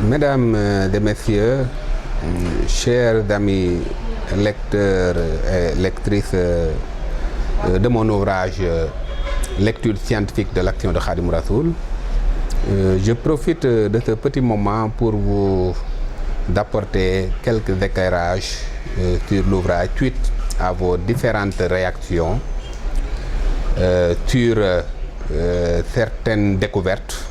Mesdames et messieurs, chers amis lecteurs et lectrices de mon ouvrage Lecture scientifique de l'action de Khadim Rassoul, je profite de ce petit moment pour vous apporter quelques éclairages sur l'ouvrage suite à vos différentes réactions sur certaines découvertes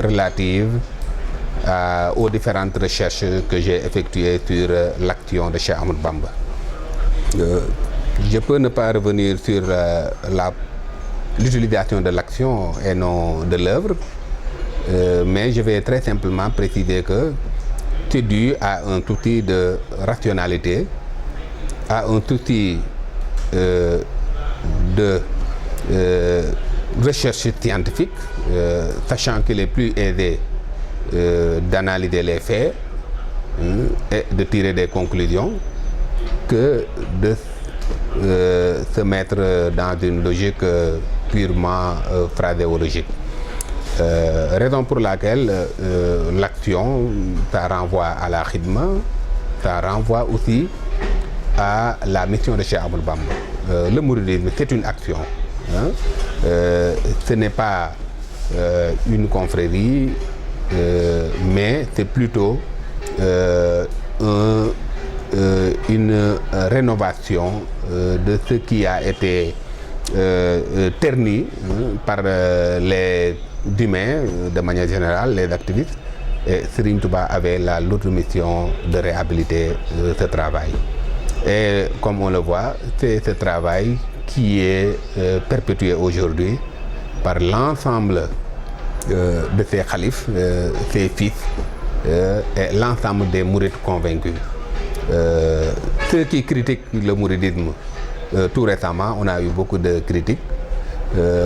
relatives aux différentes recherches que j'ai effectuées sur l'action de Cheikh Ahmadou Bamba. Je peux ne pas revenir sur l'utilisation de l'action et non de l'œuvre, mais je vais très simplement préciser que c'est dû à un souci de rationalité, à un souci de recherche scientifique, sachant qu'il est plus aisé d'analyser les faits et de tirer des conclusions que de se mettre dans une logique purement phraséologique. Raison pour laquelle l'action, ça renvoie à la khidma, ça renvoie aussi à la mission de Cheikh Ahmadou Bamba. Le mouridisme, c'est une action. Ce n'est pas une confrérie, mais c'est plutôt une rénovation de ce qui a été terni par les humains de manière générale, les activistes, et Serigne Touba avait la lourde mission de réhabiliter ce travail. Et comme on le voit, c'est ce travail qui est perpétué aujourd'hui par l'ensemble de ses khalifes, ses fils et l'ensemble des mourides convaincus. Ceux qui critiquent le mouridisme tout récemment, on a eu beaucoup de critiques,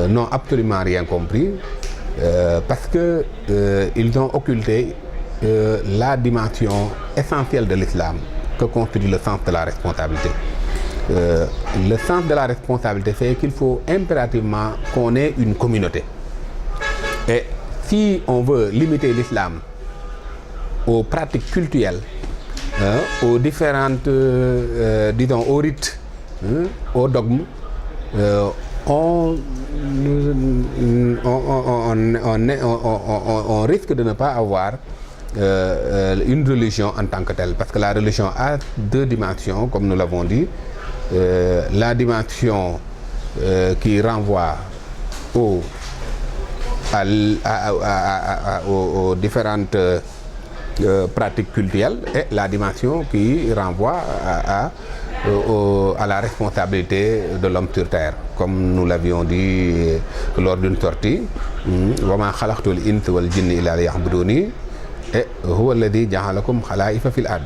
n'ont absolument rien compris parce que ils ont occulté la dimension essentielle de l'islam que constitue le sens de la responsabilité. Le sens de la responsabilité, c'est qu'il faut impérativement qu'on ait une communauté. Et si on veut limiter l'islam aux pratiques cultuelles, aux différentes, disons, aux rites, aux dogmes, on risque de ne pas avoir une religion en tant que telle, parce que la religion a deux dimensions, comme nous l'avons dit. La dimension qui renvoie aux différentes pratiques culturelles et la dimension qui renvoie à la responsabilité de l'homme sur terre, comme nous l'avions dit lors d'une sortie. Wa ma khalaqtul insa wal jinna illa liya'buduni et huwa alladhi ja'alakum khala'ifa fil ard.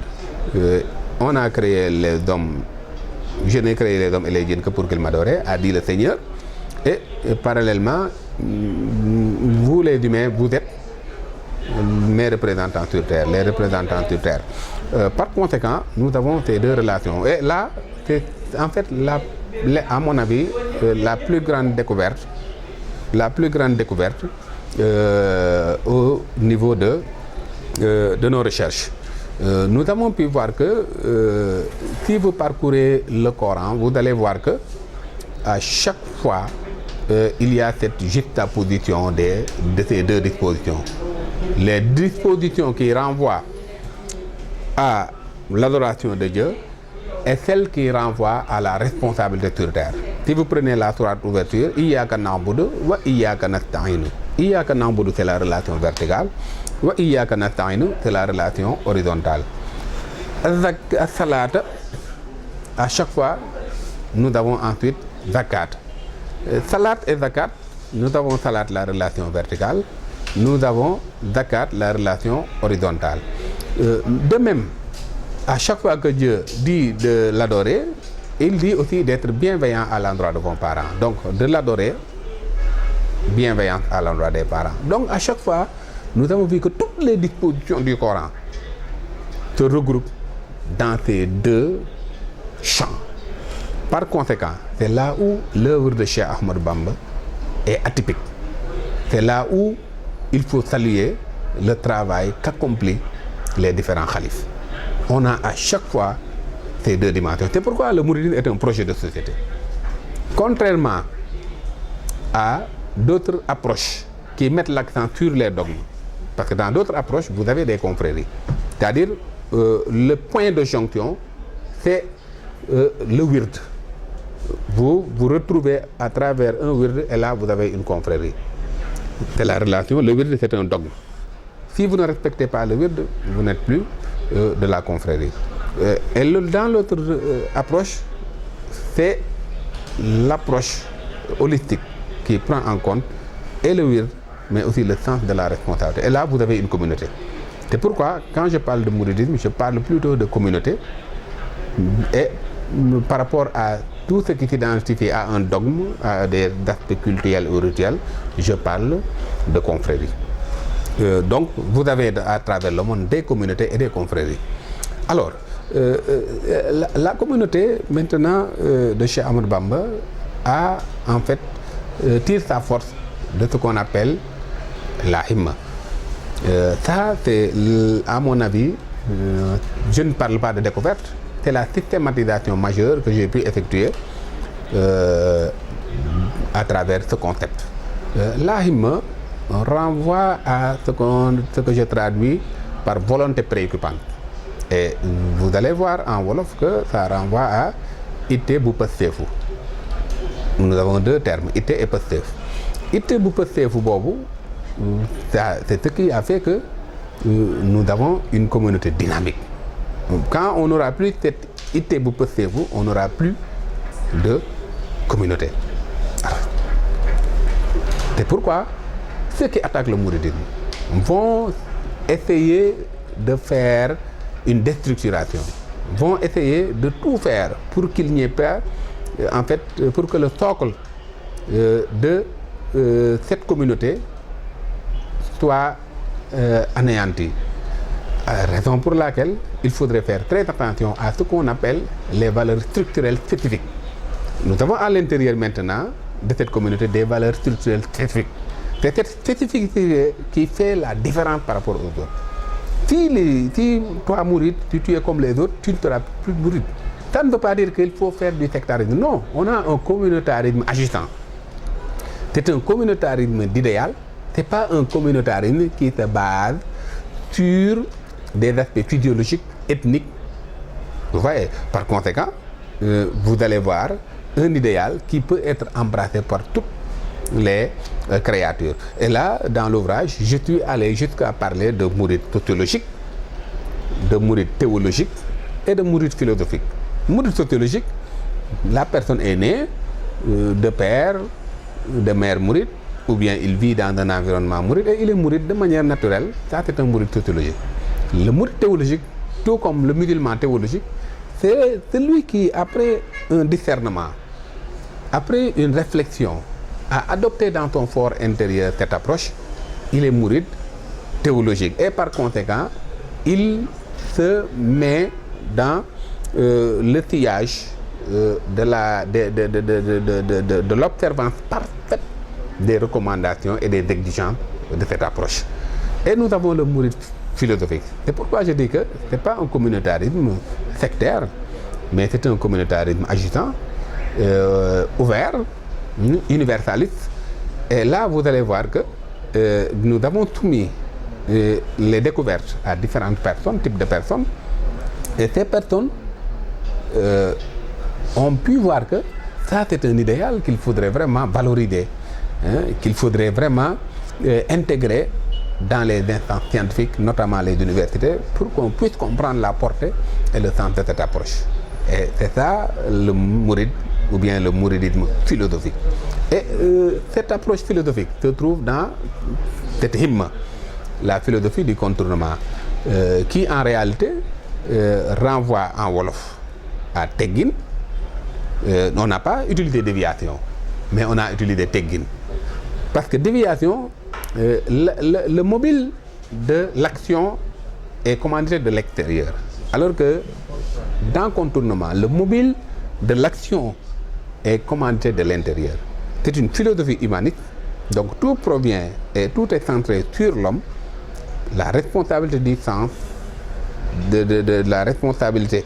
On a créé les hommes, je n'ai créé les hommes et les djinns que pour qu'ils m'adoraient, a dit le Seigneur, et parallèlement vous les humains, vous êtes mes représentants sur terre, les représentants sur terre. Par conséquent, nous avons ces deux relations. Et là, c'est en fait, à mon avis, la plus grande découverte au niveau de nos recherches. Nous avons pu voir que si vous parcourez le Coran, vous allez voir que à chaque fois, il y a cette juxtaposition de ces deux dispositions. Les dispositions qui renvoient à l'adoration de Dieu et celles qui renvoient à la responsabilité sur terre. Si vous prenez la sourate ouverture, Iyyaka na'budu wa iyyaka nasta'inu. Iyyaka na'budu, c'est la relation verticale. Wa iyyaka nasta'inu, c'est la relation horizontale. As-salat, à chaque fois, nous avons ensuite zakat. Salat et zakat, nous avons salat, la relation verticale. Nous avons zakat, la relation horizontale. De même, à chaque fois que Dieu dit de l'adorer, il dit aussi d'être bienveillant à l'endroit de vos parents. Donc, de l'adorer, bienveillance à l'endroit des parents. Donc, à chaque fois, nous avons vu que toutes les dispositions du Coran se regroupent dans ces deux champs. Par conséquent, c'est là où l'œuvre de Cheikh Ahmadou Bamba est atypique. C'est là où il faut saluer le travail qu'accomplissent les différents khalifes. On a à chaque fois ces deux dimensions. C'est pourquoi le mouridisme est un projet de société. Contrairement à d'autres approches qui mettent l'accent sur les dogmes. Parce que dans d'autres approches, vous avez des confréries. C'est-à-dire, le point de jonction, c'est le wird. Vous vous retrouvez à travers un wird et là, vous avez une confrérie. C'est la relation. Le wird, c'est un dogme. Si vous ne respectez pas le wird, vous n'êtes plus de la confrérie. Et dans l'autre approche, c'est l'approche holistique qui prend en compte et le wird, mais aussi le sens de la responsabilité. Et là, vous avez une communauté. C'est pourquoi, quand je parle de mouridisme, je parle plutôt de communauté. Et par rapport à tout ce qui s'identifie à un dogme, à des aspects culturels ou rituels, je parle de confrérie. Donc, vous avez à travers le monde des communautés et des confréries. Alors, la communauté maintenant de Cheikh Ahmadou Bamba a en fait tire sa force de ce qu'on appelle la himma. Ça, c'est à mon avis, je ne parle pas de découverte, c'est la systématisation majeure que j'ai pu effectuer à travers ce concept. La himma renvoie à ce que je traduis par volonté préoccupante. Et vous allez voir en wolof que ça renvoie à itte bu pasteefu. Nous avons deux termes, itte et pasteef. Itte bu pasteefu boobu, c'est ce qui a fait que nous avons une communauté dynamique. Quand on n'aura plus cette itte bu pasteefu, on n'aura plus de communauté. C'est pourquoi ceux qui attaquent le mouridisme vont essayer de faire une déstructuration, vont essayer de tout faire pour qu'il n'y ait pas, en fait, pour que le socle de cette communauté soit anéanti. Raison pour laquelle il faudrait faire très attention à ce qu'on appelle les valeurs structurelles spécifiques. Nous avons à l'intérieur maintenant de cette communauté des valeurs structurelles spécifiques. C'est cette spécificité qui fait la différence par rapport aux autres. Si toi mouride, si tu es comme les autres, tu ne seras plus mouride. Ça ne veut pas dire qu'il faut faire du sectarisme. Non, on a un communautarisme agissant. C'est un communautarisme d'idéal. Ce n'est pas un communautarisme qui se base sur des aspects physiologiques, ethniques. Vous voyez, par conséquent, vous allez voir un idéal qui peut être embrassé par toutes les créatures. Et là, dans l'ouvrage, je suis allé jusqu'à parler de mouride sociologique, de mouride théologique et de mouride philosophique. Mouride sociologique, la personne est née de père, de mère mouride, ou bien il vit dans un environnement mouride et il est mouride de manière naturelle. Ça, c'est un mouride sociologique. Le mouride théologique, tout comme le musulman théologique, c'est celui qui, après un discernement, après une réflexion, a adopté dans son fort intérieur cette approche, il est mouride théologique. Et par conséquent, il se met dans le sillage de l'observance parfaite des recommandations et des exigences de cette approche. Et nous avons le mouride philosophique. C'est pourquoi je dis que ce n'est pas un communautarisme sectaire, mais c'est un communautarisme agissant, ouvert, universaliste. Et là, vous allez voir que nous avons soumis les découvertes à différentes personnes, types de personnes. Et ces personnes ont pu voir que ça, c'est un idéal qu'il faudrait vraiment valoriser, qu'il faudrait vraiment intégrer dans les instances scientifiques, notamment les universités, pour qu'on puisse comprendre la portée et le sens de cette approche. Et c'est ça le mouride, ou bien le mouridisme philosophique. Et cette approche philosophique se trouve dans cette hymne, la philosophie du contournement, qui en réalité renvoie en wolof à teggin. On n'a pas utilisé déviation, mais on a utilisé teggin. Parce que déviation, le mobile de l'action est commandé de l'extérieur. Alors que dans contournement, le mobile de l'action est commandé de l'intérieur. C'est une philosophie humaniste, donc tout provient et tout est centré sur l'homme. la responsabilité du sens, de la responsabilité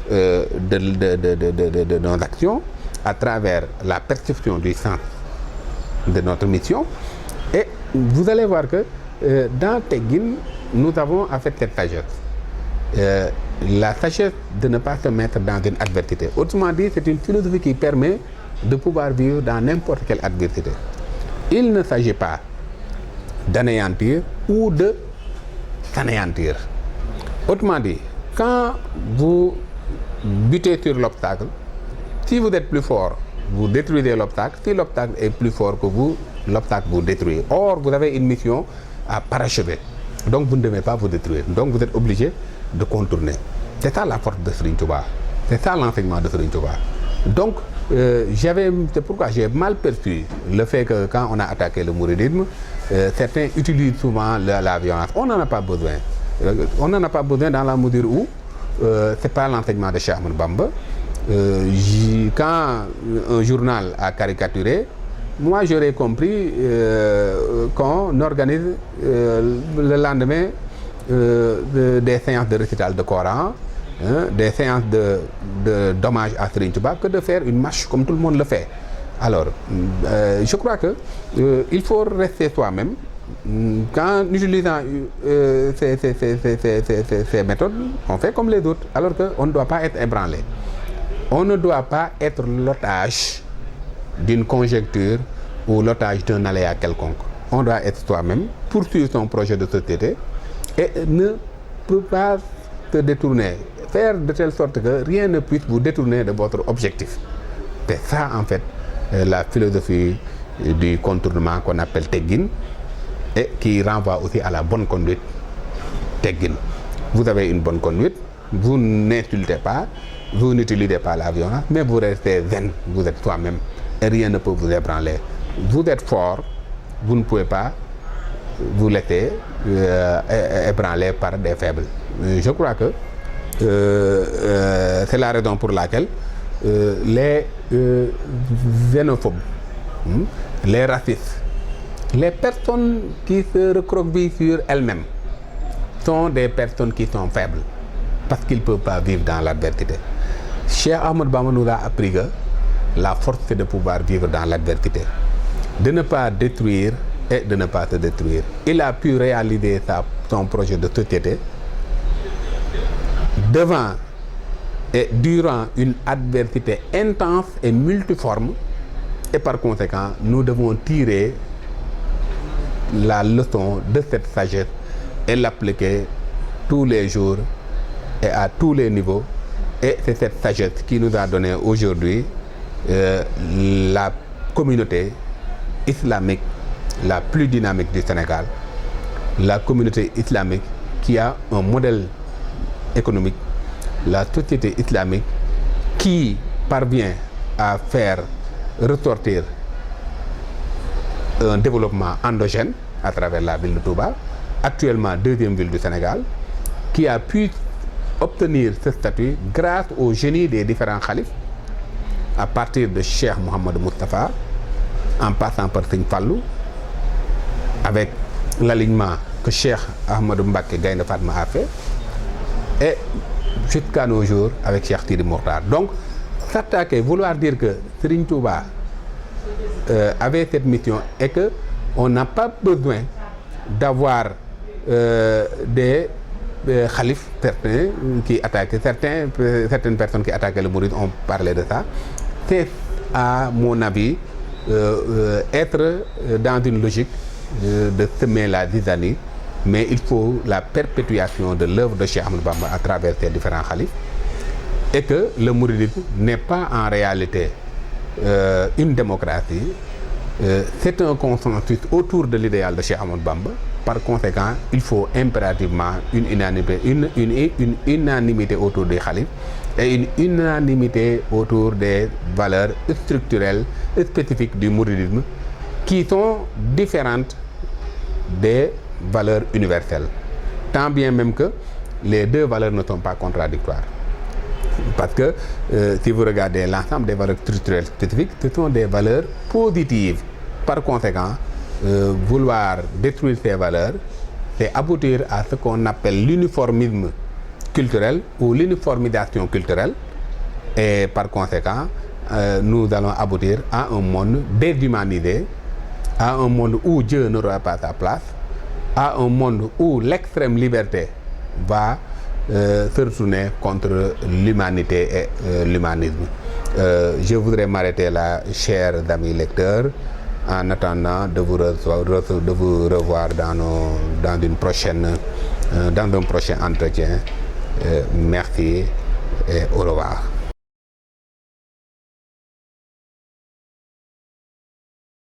de nos actions à travers la perception du sens de notre mission. Et vous allez voir que dans Teggin, nous avons en fait cette sagesse. La sagesse de ne pas se mettre dans une adversité. Autrement dit, c'est une philosophie qui permet de pouvoir vivre dans n'importe quelle adversité. Il ne s'agit pas d'anéantir ou de s'anéantir. Autrement dit, quand vous butez sur l'obstacle, si vous êtes plus fort, vous détruisez l'obstacle. Si l'obstacle est plus fort que vous, l'obstacle vous détruit. Or, vous avez une mission à parachever. Donc, vous ne devez pas vous détruire. Donc, vous êtes obligé de contourner. C'est ça la force de Serigne Touba. C'est ça l'enseignement de Serigne Touba. Donc, c'est pourquoi j'ai mal perçu le fait que quand on a attaqué le mouridisme, certains utilisent souvent la violence. On n'en a pas besoin. On n'en a pas besoin dans la mesure où c'est pas l'enseignement de Cheikh Ahmadou Bamba. Quand un journal a caricaturé, moi j'aurais compris qu'on organise le lendemain des séances de récital de Coran, des séances d'hommage à Serigne Touba, que de faire une marche comme tout le monde le fait. Alors, je crois que il faut rester soi-même. Qu'en utilisant ces méthodes, on fait comme les autres, alors qu'on ne doit pas être ébranlé. On ne doit pas être l'otage d'une conjecture ou l'otage d'un aléa quelconque. On doit être soi-même, poursuivre son projet de société et ne peut pas se détourner, faire de telle sorte que rien ne puisse vous détourner de votre objectif. C'est ça, en fait, la philosophie du contournement qu'on appelle Teggin, et qui renvoie aussi à la bonne conduite Teggin. Vous avez une bonne conduite, vous n'insultez pas, vous n'utilisez pas la violence, mais vous restez zen, vous êtes soi-même et rien ne peut vous ébranler. Vous êtes fort, vous ne pouvez pas vous laisser ébranler par des faibles. Je crois que c'est la raison pour laquelle les xénophobes, les racistes, les personnes qui se recroquevillent sur elles-mêmes sont des personnes qui sont faibles parce qu'ils ne peuvent pas vivre dans l'adversité. Cheikh Ahmadou Bamba nous a appris que la force c'est de pouvoir vivre dans l'adversité, de ne pas détruire et de ne pas se détruire. Il a pu réaliser son projet de société devant et durant une adversité intense et multiforme, et par conséquent, nous devons tirer la leçon de cette sagesse et l'appliquer tous les jours et à tous les niveaux. Et c'est cette sagesse qui nous a donné aujourd'hui la communauté islamique la plus dynamique du Sénégal, la communauté islamique qui a un modèle économique, la société islamique qui parvient à faire ressortir un développement endogène à travers la ville de Touba, actuellement deuxième ville du Sénégal, qui a pu obtenir ce statut grâce au génie des différents khalifes, à partir de Cheikh Mohamed Moustapha, en passant par Serigne Fallou, avec l'alignement que Cheikh Ahmadou Mbacké Gaïndé Fatma a fait, et jusqu'à nos jours avec Cheikh Sidi Mokhtar. Donc, s'attaquer, vouloir dire que Serigne Touba avait cette mission et qu'on n'a pas besoin d'avoir des khalifes certains qui attaquaient, certaines personnes qui attaquaient le mouridisme ont parlé de ça. C'est, à mon avis, être dans une logique de semer la zizanie, mais il faut la perpétuation de l'œuvre de Cheikh Ahmadou Bamba à travers ces différents khalifes, et que le mouridisme n'est pas en réalité une démocratie, c'est un consensus autour de l'idéal de Cheikh Ahmadou Bamba. Par conséquent, il faut impérativement une unanimité autour des khalifes et une unanimité autour des valeurs structurelles spécifiques du mouridisme qui sont différentes des valeurs universelles. Tant bien même que les deux valeurs ne sont pas contradictoires. Parce que si vous regardez l'ensemble des valeurs structurelles spécifiques, ce sont des valeurs positives. Par conséquent, vouloir détruire ces valeurs, c'est aboutir à ce qu'on appelle l'uniformisme culturel ou l'uniformisation culturelle. Et par conséquent, nous allons aboutir à un monde déshumanisé, à un monde où Dieu n'aura pas sa place, à un monde où l'extrême liberté va se retourner contre l'humanité et l'humanisme. Je voudrais m'arrêter là, chers amis lecteurs, en attendant de vous revoir dans un prochain entretien. Merci et au revoir.